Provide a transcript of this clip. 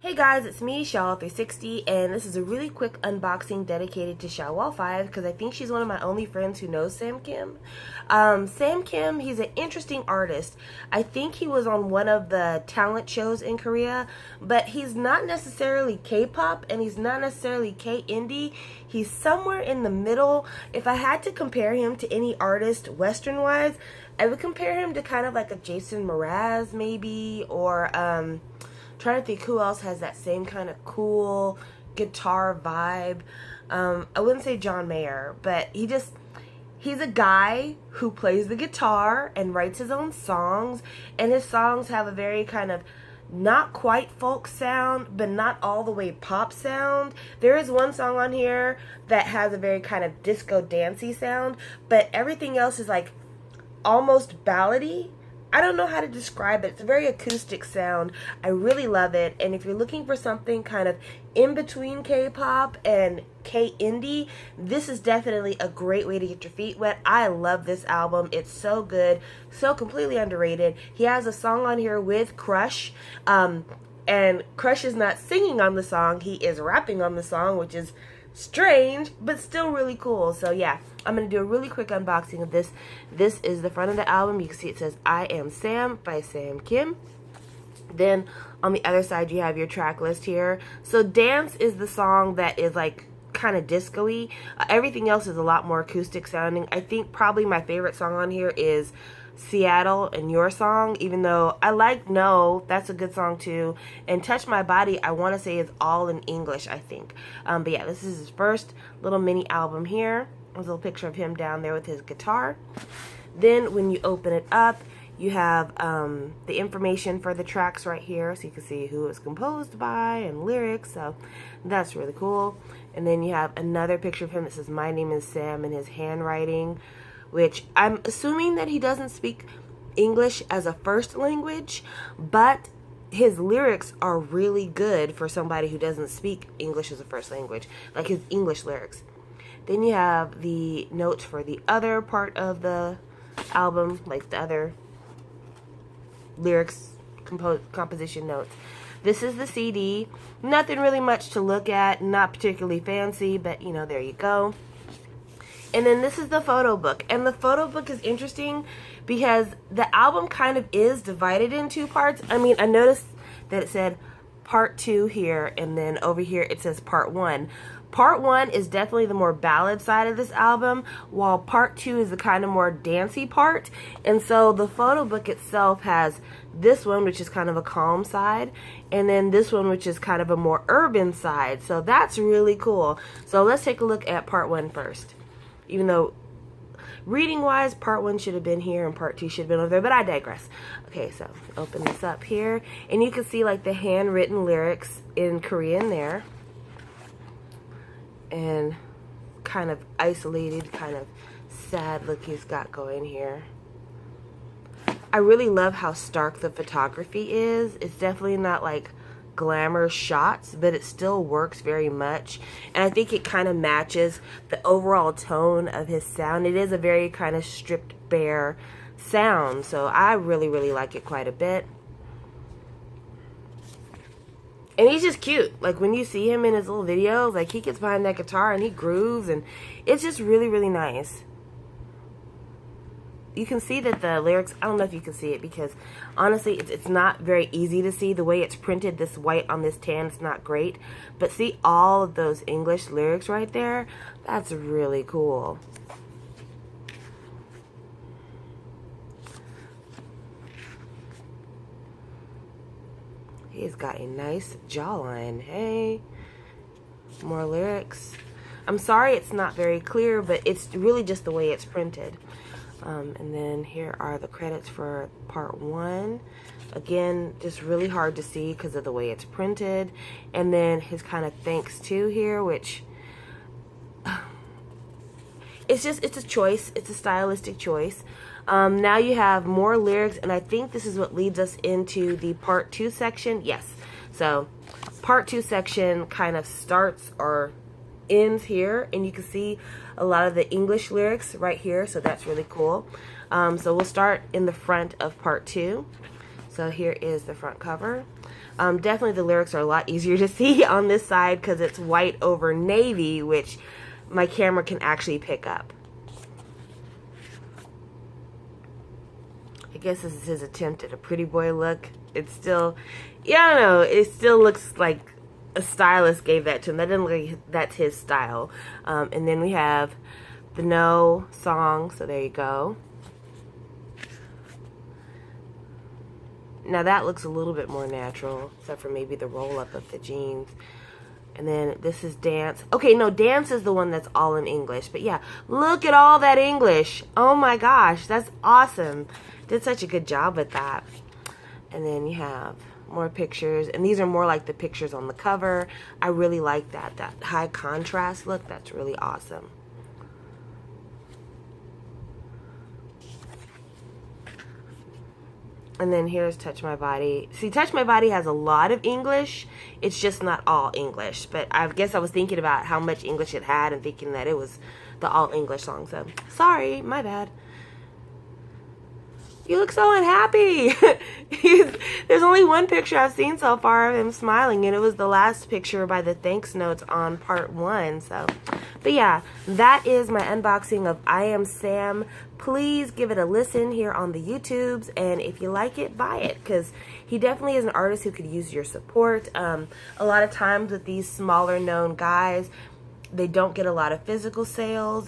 Hey guys, it's me, Shaw360, and this is a really quick unboxing dedicated to Shawwal 5 because I think she's one of my only friends who knows Sam Kim. Sam Kim, he's an interesting artist. I think he was on one of the talent shows in Korea, but he's not necessarily K-pop and he's not necessarily K-indie. He's somewhere in the middle. If I had to compare him to any artist Western-wise, I would compare him to kind of like a Jason Mraz maybe, or trying to think who else has that same kind of cool guitar vibe. I wouldn't say John Mayer, but he's a guy who plays the guitar and writes his own songs, and his songs have a very kind of not quite folk sound, but not all the way pop sound. There is one song on here that has a very kind of disco dancey sound, but everything else is like almost ballady. I don't know how to describe it. It's a very acoustic sound. I really love it. And if you're looking for something kind of in between K-pop and K-indie, this is definitely a great way to get your feet wet. I love this album. It's so good, so completely underrated. He has a song on here with Crush, and Crush is not singing on the song. He is rapping on the song, which is strange, but still really cool. So yeah, I'm going to do a really quick unboxing of this. This is the front of the album. You can see it says I Am Sam by Sam Kim. Then on the other side you have your track list here. So Dance is the song that is like kind of disco-y. Everything else is a lot more acoustic sounding. I think probably my favorite song on here is Seattle and Your Song, even though I like No, that's a good song too, and Touch My Body I want to say is all in English, I think. But yeah, this is his first little mini album here. There's a little picture of him down there with his guitar. Then when you open it up, you have the information for the tracks right here, so you can see who it was composed by and lyrics, so that's really cool. And then you have another picture of him that says My Name is Sam in his handwriting, which I'm assuming that he doesn't speak English as a first language, but his lyrics are really good for somebody who doesn't speak English as a first language, like his English lyrics. Then you have the notes for the other part of the album, like the other lyrics, composition notes. This is the CD. Nothing really much to look at, not particularly fancy, but you know, there you go. And then this is the photo book. And the photo book is interesting because the album kind of is divided in two parts. I mean, I noticed that it said part 2 here, and then over here it says part 1. Part 1 is definitely the more ballad side of this album, while part 2 is the kind of more dancey part. And so the photo book itself has this one, which is kind of a calm side, and then this one, which is kind of a more urban side. So that's really cool. So let's take a look at part 1 first. Even though reading wise part 1 should have been here and part 2 should have been over there, but I digress. Okay, so open this up here and you can see like the handwritten lyrics in Korean there, and kind of isolated, kind of sad look he's got going here. I really love how stark the photography is. It's definitely not like glamour shots, but it still works very much, and I think it kind of matches the overall tone of his sound. It is a very kind of stripped bare sound, so I really like it quite a bit. And he's just cute. Like when you see him in his little videos, like he gets behind that guitar and he grooves, and it's just really nice. You can see that the lyrics, I don't know if you can see it because honestly it's not very easy to see the way it's printed. This white on this tan, it's not great, but see all of those English lyrics right there? That's really cool. He's got a nice jawline. Hey, more lyrics. I'm sorry it's not very clear, but it's really just the way it's printed. And then here are the credits for part 1. Again, just really hard to see because of the way it's printed. And then his kind of thanks to here, which it's a choice. It's a stylistic choice. Now you have more lyrics, and I think this is what leads us into the part 2 section. Yes. So part 2 section kind of starts or ends here, and you can see a lot of the English lyrics right here, so that's really cool. So we'll start in the front of part 2. So here is the front cover. Definitely the lyrics are a lot easier to see on this side because it's white over navy, which my camera can actually pick up. I guess this is his attempt at a pretty boy look. It's still, yeah, I don't know, it still looks like a stylist gave that to him. That doesn't look like that's his style. And then we have the No song, so there you go. Now that looks a little bit more natural, except for maybe the roll-up of the jeans. And then this is Dance. Okay, no, Dance is the one that's all in English. But yeah, look at all that English. Oh my gosh, that's awesome. Did such a good job with that. And then you have more pictures. And these are more like the pictures on the cover. I really like that. That high contrast look, that's really awesome. And then here's Touch My Body. See, Touch My Body has a lot of English. It's just not all English. But I guess I was thinking about how much English it had and thinking that it was the all English song. So, sorry, my bad. You look so unhappy. There's only one picture I've seen so far of him smiling, and it was the last picture by the thanks notes on part 1. So, but yeah, that is my unboxing of I Am Sam. Please give it a listen here on the YouTubes, and if you like it, buy it, because he definitely is an artist who could use your support. A lot of times with these smaller known guys, they don't get a lot of physical sales,